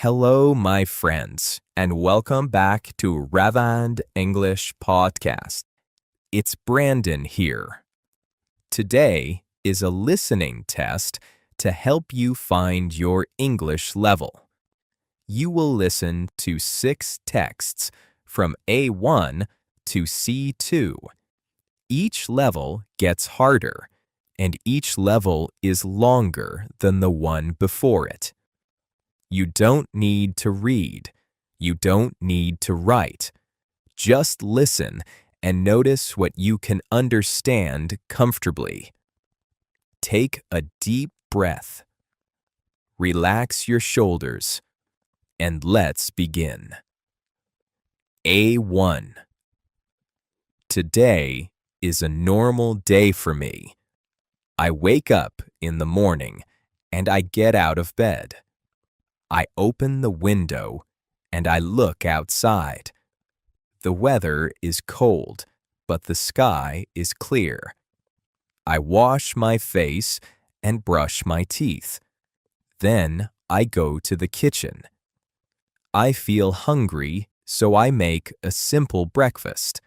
Hello, my friends, and welcome back to Ravand English Podcast. It's Brandon here. Today is a listening test to help you find your English level. You will listen to 6 texts from A1 to C2. Each level gets harder, and each level is longer than the one before it. You don't need to read. You don't need to write. Just listen and notice what you can understand comfortably. Take a deep breath. Relax your shoulders, and let's begin. A1. Today is a normal day for me. I wake up in the morning and I get out of bed. I open the window and I look outside. The weather is cold, but the sky is clear. I wash my face and brush my teeth. Then I go to the kitchen. I feel hungry, so I make a simple breakfast.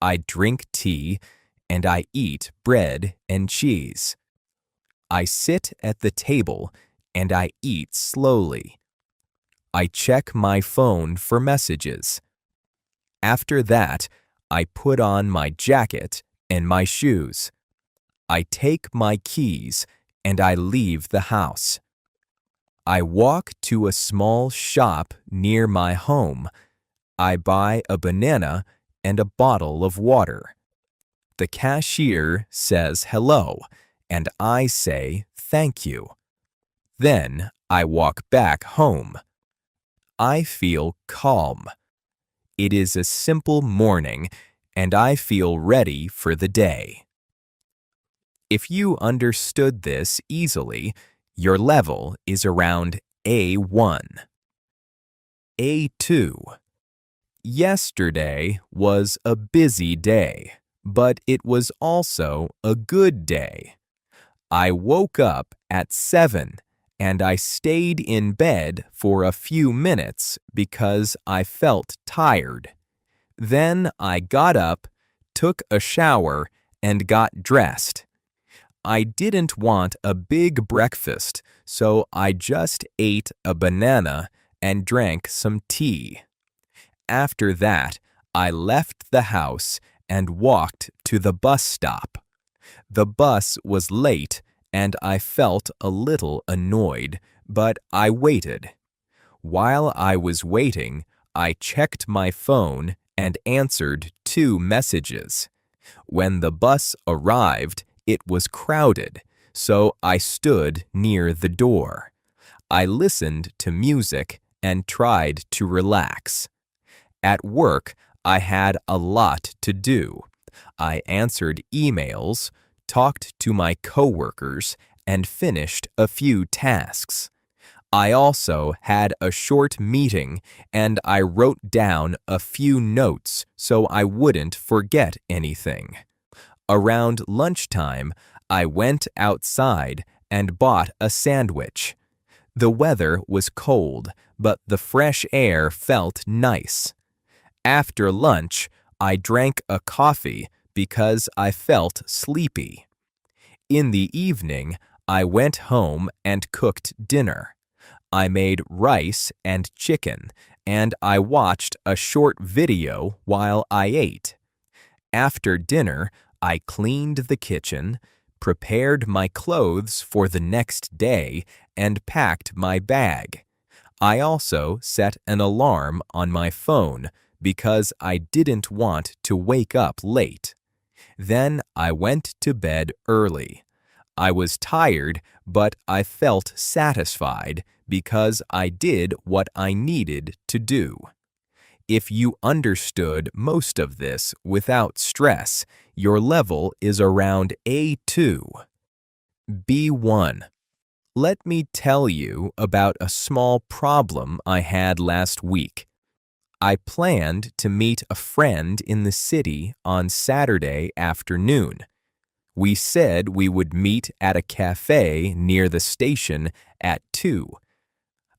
I drink tea and I eat bread and cheese. I sit at the table and I eat slowly. I check my phone for messages. After that, I put on my jacket and my shoes. I take my keys and I leave the house. I walk to a small shop near my home. I buy a banana and a bottle of water. The cashier says hello, and I say thank you. Then I walk back home. I feel calm. It is a simple morning, and I feel ready for the day. If you understood this easily, your level is around A1. A2. Yesterday was a busy day, but it was also a good day. I woke up at 7 and I stayed in bed for a few minutes because I felt tired. Then I got up, took a shower, and got dressed. I didn't want a big breakfast, so I just ate a banana and drank some tea. After that, I left the house and walked to the bus stop. The bus was late and I felt a little annoyed, but I waited. While I was waiting, I checked my phone and answered 2 messages. When the bus arrived, it was crowded, so I stood near the door. I listened to music and tried to relax. At work, I had a lot to do. I answered emails, talked to my coworkers, and finished a few tasks. I also had a short meeting and I wrote down a few notes so I wouldn't forget anything. Around lunchtime, I went outside and bought a sandwich. The weather was cold, but the fresh air felt nice. After lunch, I drank a coffee because I felt sleepy. In the evening, I went home and cooked dinner. I made rice and chicken, and I watched a short video while I ate. After dinner, I cleaned the kitchen, prepared my clothes for the next day, and packed my bag. I also set an alarm on my phone because I didn't want to wake up late. Then I went to bed early. I was tired, but I felt satisfied because I did what I needed to do. If you understood most of this without stress, your level is around A2. B1. Let me tell you about a small problem I had last week. I planned to meet a friend in the city on Saturday afternoon. We said we would meet at a cafe near the station at 2.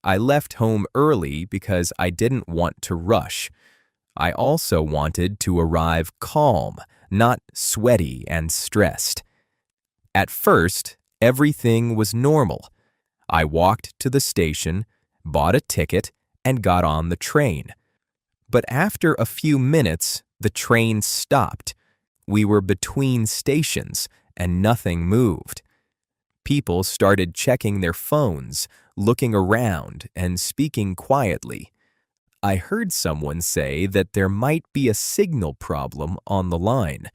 I left home early because I didn't want to rush. I also wanted to arrive calm, not sweaty and stressed. At first, everything was normal. I walked to the station, bought a ticket, and got on the train. But after a few minutes, the train stopped. We were between stations, and nothing moved. People started checking their phones, looking around, and speaking quietly. I heard someone say that there might be a signal problem on the line.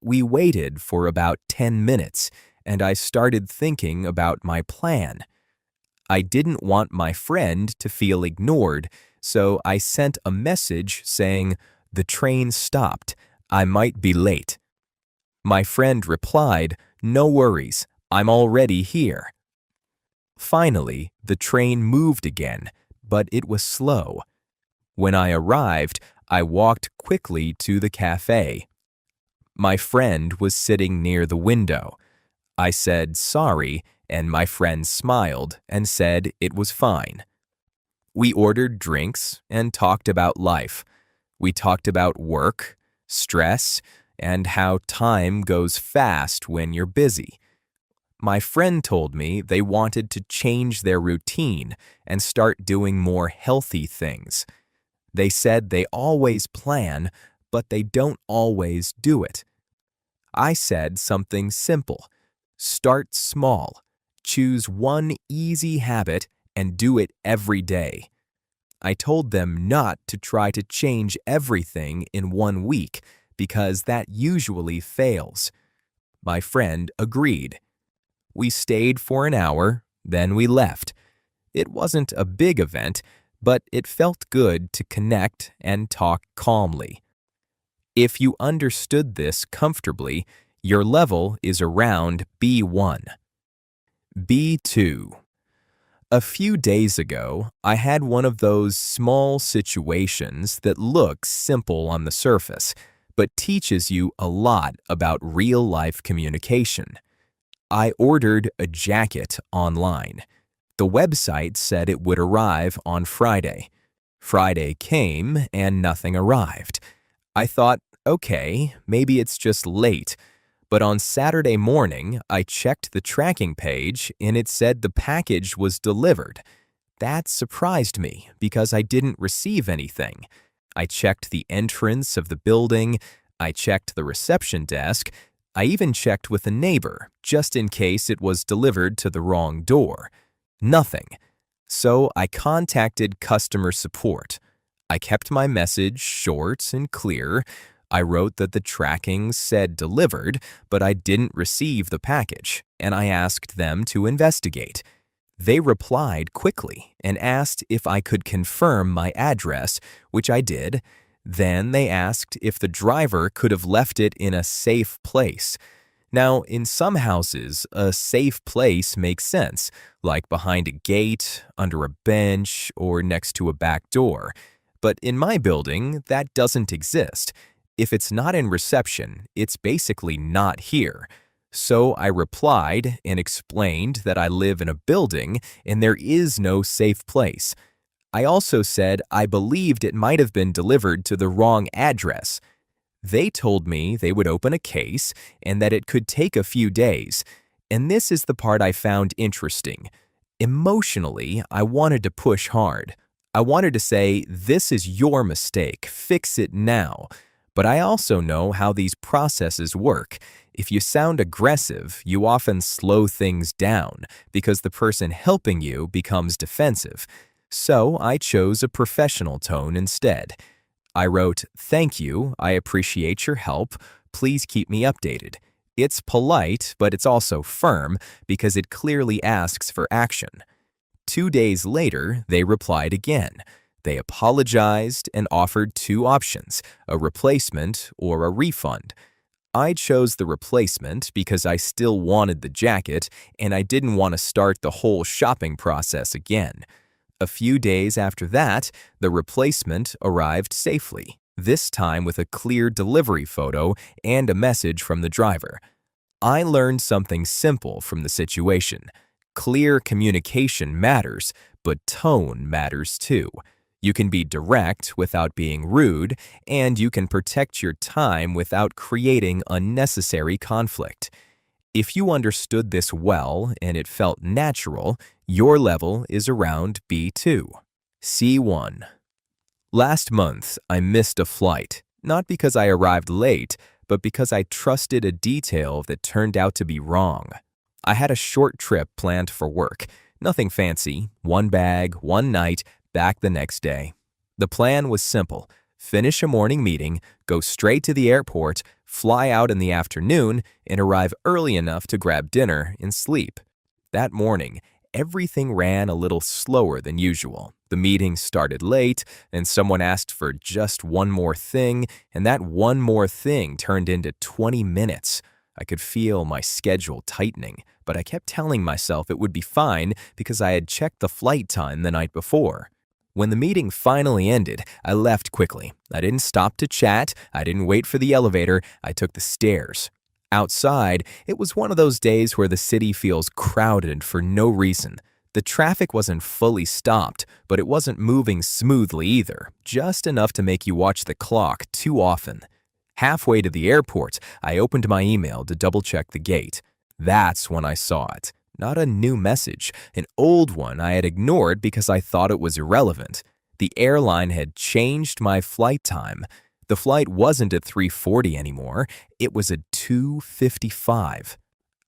We waited for about 10 minutes, and I started thinking about my plan. I didn't want my friend to feel ignored, so I sent a message saying, "The train stopped. I might be late." My friend replied, "No worries. I'm already here." Finally, the train moved again, but it was slow. When I arrived, I walked quickly to the cafe. My friend was sitting near the window. I said sorry, and my friend smiled and said it was fine. We ordered drinks and talked about life. We talked about work, stress, and how time goes fast when you're busy. My friend told me they wanted to change their routine and start doing more healthy things. They said they always plan, but they don't always do it. I said something simple. Start small. Choose one easy habit and do it every day. I told them not to try to change everything in 1 week because that usually fails. My friend agreed. We stayed for an hour, then we left. It wasn't a big event, but it felt good to connect and talk calmly. If you understood this comfortably, your level is around B1. B2. A few days ago, I had one of those small situations that looks simple on the surface, but teaches you a lot about real-life communication. I ordered a jacket online. The website said it would arrive on Friday. Friday came and nothing arrived. I thought, okay, maybe it's just late. But on Saturday morning, I checked the tracking page and it said the package was delivered. That surprised me because I didn't receive anything. I checked the entrance of the building. I checked the reception desk. I even checked with a neighbor, just in case it was delivered to the wrong door. Nothing. So I contacted customer support. I kept my message short and clear. I wrote that the tracking said delivered, but I didn't receive the package, and I asked them to investigate. They replied quickly and asked if I could confirm my address, which I did. Then they asked if the driver could have left it in a safe place. Now, in some houses, a safe place makes sense, like behind a gate, under a bench, or next to a back door. But in my building, that doesn't exist. If it's not in reception, it's basically not here. So I replied and explained that I live in a building and there is no safe place. I also said I believed it might have been delivered to the wrong address. They told me they would open a case and that it could take a few days. And this is the part I found interesting. Emotionally, I wanted to push hard. I wanted to say, this is your mistake, fix it now. But I also know how these processes work. If you sound aggressive, you often slow things down because the person helping you becomes defensive. So I chose a professional tone instead. I wrote, "Thank you, I appreciate your help. Please keep me updated." It's polite, but it's also firm because it clearly asks for action. 2 days later, they replied again. They apologized and offered 2 options, a replacement or a refund. I chose the replacement because I still wanted the jacket and I didn't want to start the whole shopping process again. A few days after that, the replacement arrived safely, this time with a clear delivery photo and a message from the driver. I learned something simple from the situation. Clear communication matters, but tone matters too. You can be direct without being rude, and you can protect your time without creating unnecessary conflict. If you understood this well and it felt natural, your level is around B2. C1. Last month, I missed a flight, not because I arrived late, but because I trusted a detail that turned out to be wrong. I had a short trip planned for work, nothing fancy, one bag, one night, back the next day. The plan was simple: finish a morning meeting, go straight to the airport, fly out in the afternoon, and arrive early enough to grab dinner and sleep. That morning, everything ran a little slower than usual. The meeting started late, and someone asked for just one more thing, and that one more thing turned into 20 minutes. I could feel my schedule tightening, but I kept telling myself it would be fine because I had checked the flight time the night before. When the meeting finally ended, I left quickly. I didn't stop to chat, I didn't wait for the elevator, I took the stairs. Outside, it was one of those days where the city feels crowded for no reason. The traffic wasn't fully stopped, but it wasn't moving smoothly either, just enough to make you watch the clock too often. Halfway to the airport, I opened my email to double-check the gate. That's when I saw it. Not a new message, an old one I had ignored because I thought it was irrelevant. The airline had changed my flight time. The flight wasn't at 3:40 anymore, it was at 2:55.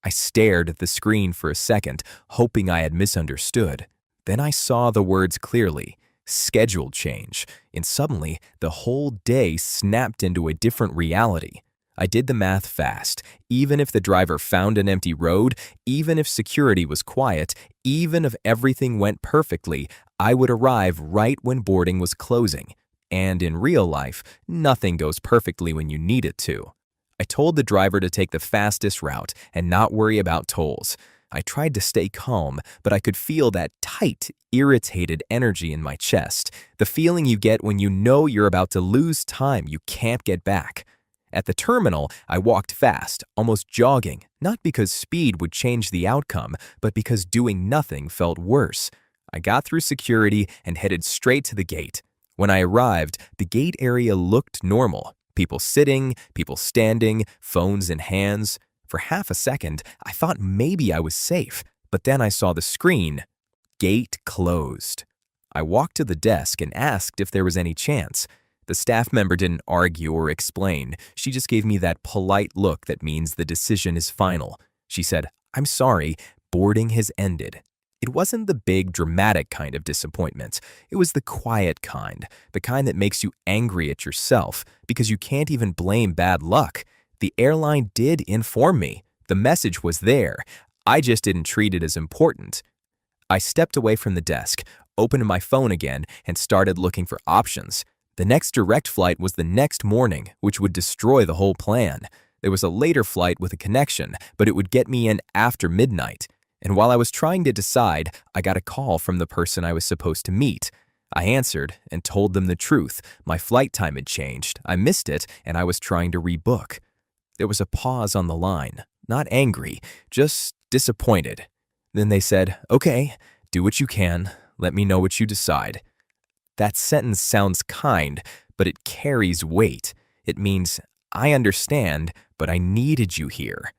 I stared at the screen for a second, hoping I had misunderstood. Then I saw the words clearly: schedule change, and suddenly the whole day snapped into a different reality. I did the math fast. Even if the driver found an empty road, even if security was quiet, even if everything went perfectly, I would arrive right when boarding was closing. And in real life, nothing goes perfectly when you need it to. I told the driver to take the fastest route and not worry about tolls. I tried to stay calm, but I could feel that tight, irritated energy in my chest, the feeling you get when you know you're about to lose time you can't get back. At the terminal, I walked fast, almost jogging, not because speed would change the outcome, but because doing nothing felt worse. I got through security and headed straight to the gate. When I arrived, the gate area looked normal. People sitting, people standing, phones in hands. For half a second, I thought maybe I was safe, but then I saw the screen. Gate closed. I walked to the desk and asked if there was any chance. The staff member didn't argue or explain. She just gave me that polite look that means the decision is final. She said, "I'm sorry, boarding has ended." It wasn't the big, dramatic kind of disappointment. It was the quiet kind, the kind that makes you angry at yourself because you can't even blame bad luck. The airline did inform me. The message was there. I just didn't treat it as important. I stepped away from the desk, opened my phone again, and started looking for options. The next direct flight was the next morning, which would destroy the whole plan. There was a later flight with a connection, but it would get me in after midnight. And while I was trying to decide, I got a call from the person I was supposed to meet. I answered and told them the truth. My flight time had changed, I missed it, and I was trying to rebook. There was a pause on the line, not angry, just disappointed. Then they said, "Okay, do what you can. Let me know what you decide." That sentence sounds kind, but it carries weight. It means, I understand, but I needed you here.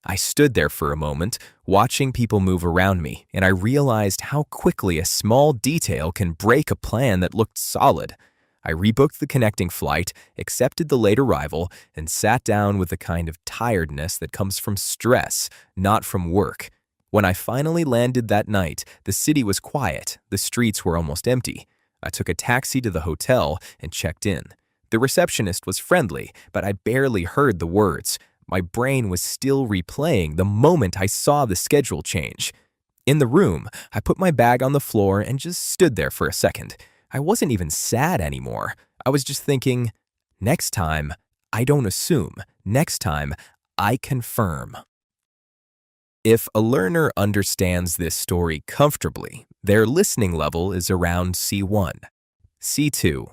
I stood there for a moment, watching people move around me, and I realized how quickly a small detail can break a plan that looked solid. I rebooked the connecting flight, accepted the late arrival, and sat down with the kind of tiredness that comes from stress, not from work. When I finally landed that night, the city was quiet, the streets were almost empty. I took a taxi to the hotel and checked in. The receptionist was friendly, but I barely heard the words. My brain was still replaying the moment I saw the schedule change. In the room, I put my bag on the floor and just stood there for a second. I wasn't even sad anymore. I was just thinking, next time, I don't assume. Next time, I confirm. If a learner understands this story comfortably, their listening level is around C1. C2.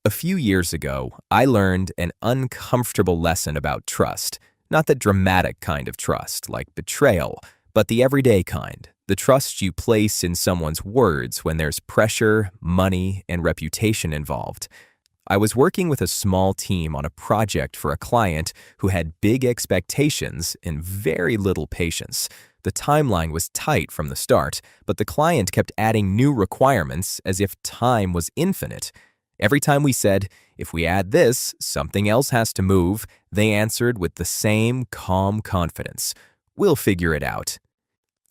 A few years ago, I learned an uncomfortable lesson about trust. Not the dramatic kind of trust, like betrayal, but the everyday kind, the the trust you place in someone's words when there's pressure, money, and reputation involved. I was working with a small team on a project for a client who had big expectations and very little patience. The timeline was tight from the start, but the client kept adding new requirements as if time was infinite. Every time we said, if we add this, something else has to move, they answered with the same calm confidence. We'll figure it out.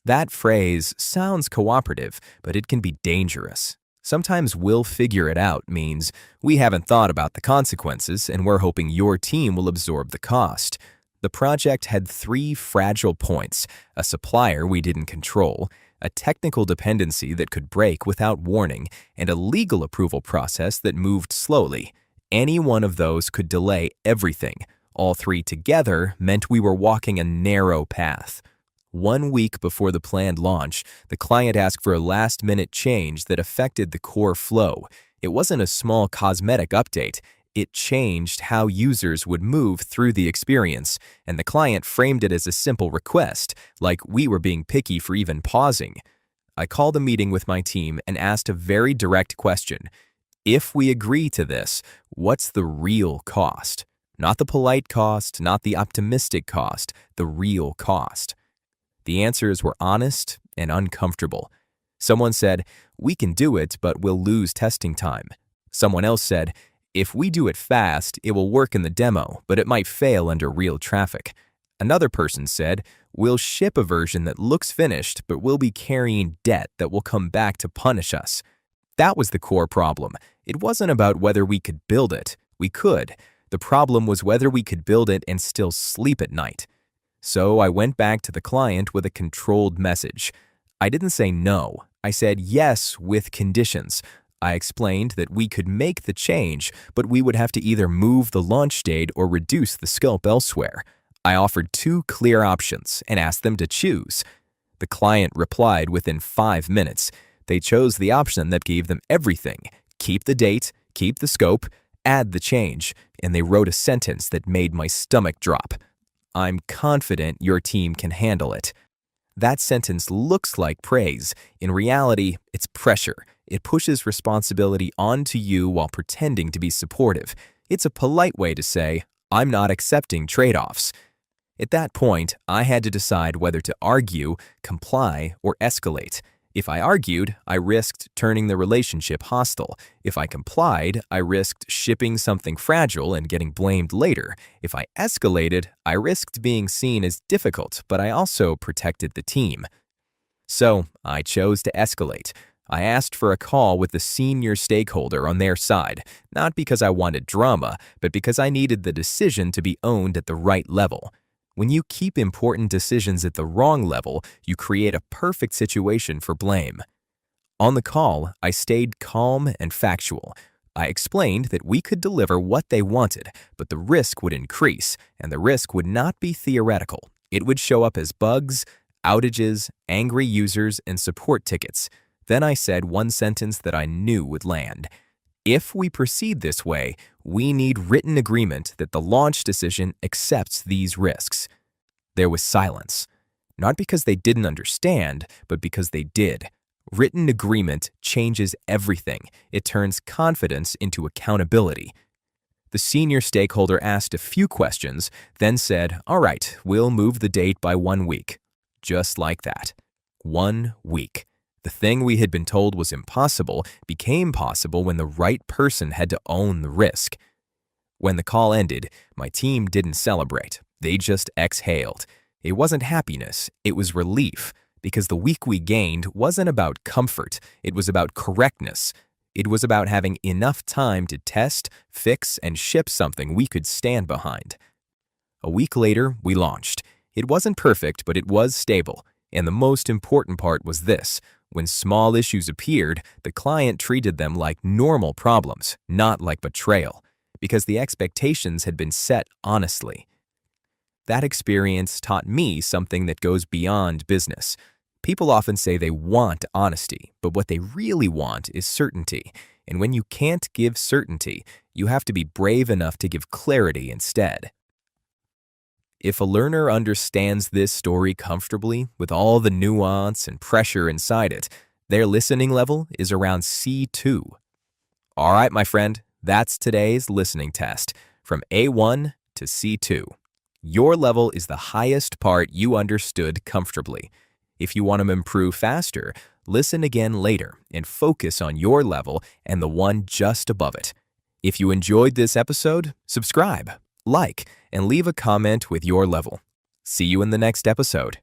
That phrase sounds cooperative, but it can be dangerous. Sometimes we'll figure it out means we haven't thought about the consequences and we're hoping your team will absorb the cost. The project had 3 fragile points: a supplier we didn't control, a technical dependency that could break without warning, and a legal approval process that moved slowly. Any one of those could delay everything. All 3 together meant we were walking a narrow path. 1 week before the planned launch, the client asked for a last-minute change that affected the core flow. It wasn't a small cosmetic update. It changed how users would move through the experience, and the client framed it as a simple request, like we were being picky for even pausing. I called a meeting with my team and asked a very direct question. If we agree to this, what's the real cost? Not the polite cost, not the optimistic cost, the real cost. The answers were honest and uncomfortable. Someone said, we can do it, but we'll lose testing time. Someone else said, if we do it fast, it will work in the demo, but it might fail under real traffic. Another person said, we'll ship a version that looks finished, but we'll be carrying debt that will come back to punish us. That was the core problem. It wasn't about whether we could build it. We could. The problem was whether we could build it and still sleep at night. So I went back to the client with a controlled message. I didn't say no. I said yes with conditions. I explained that we could make the change, but we would have to either move the launch date or reduce the scope elsewhere. I offered 2 clear options and asked them to choose. The client replied within 5 minutes. They chose the option that gave them everything: keep the date, keep the scope, add the change, and they wrote a sentence that made my stomach drop. I'm confident your team can handle it. That sentence looks like praise. In reality, it's pressure. It pushes responsibility onto you while pretending to be supportive. It's a polite way to say, I'm not accepting trade-offs. At that point, I had to decide whether to argue, comply, or escalate. If I argued, I risked turning the relationship hostile. If I complied, I risked shipping something fragile and getting blamed later. If I escalated, I risked being seen as difficult, but I also protected the team. So I chose to escalate. I asked for a call with the senior stakeholder on their side, not because I wanted drama, but because I needed the decision to be owned at the right level. When you keep important decisions at the wrong level, you create a perfect situation for blame. On the call, I stayed calm and factual. I explained that we could deliver what they wanted, but the risk would increase, and the risk would not be theoretical. It would show up as bugs, outages, angry users, and support tickets. Then I said one sentence that I knew would land. If we proceed this way, we need written agreement that the launch decision accepts these risks. There was silence. Not because they didn't understand, but because they did. Written agreement changes everything. It turns confidence into accountability. The senior stakeholder asked a few questions, then said, all right, we'll move the date by 1 week. Just like that. 1 week. The thing we had been told was impossible became possible when the right person had to own the risk. When the call ended, my team didn't celebrate. They just exhaled. It wasn't happiness, it was relief, because the week we gained wasn't about comfort, it was about correctness. It was about having enough time to test, fix, and ship something we could stand behind. A week later, we launched. It wasn't perfect, but it was stable. And the most important part was this. When small issues appeared, the client treated them like normal problems, not like betrayal, because the expectations had been set honestly. That experience taught me something that goes beyond business. People often say they want honesty, but what they really want is certainty. And when you can't give certainty, you have to be brave enough to give clarity instead. If a learner understands this story comfortably with all the nuance and pressure inside it, their listening level is around C2. All right, my friend, that's today's listening test, from A1 to C2. Your level is the highest part you understood comfortably. If you want to improve faster, listen again later and focus on your level and the one just above it. If you enjoyed this episode, subscribe, like, and leave a comment with your level. See you in the next episode.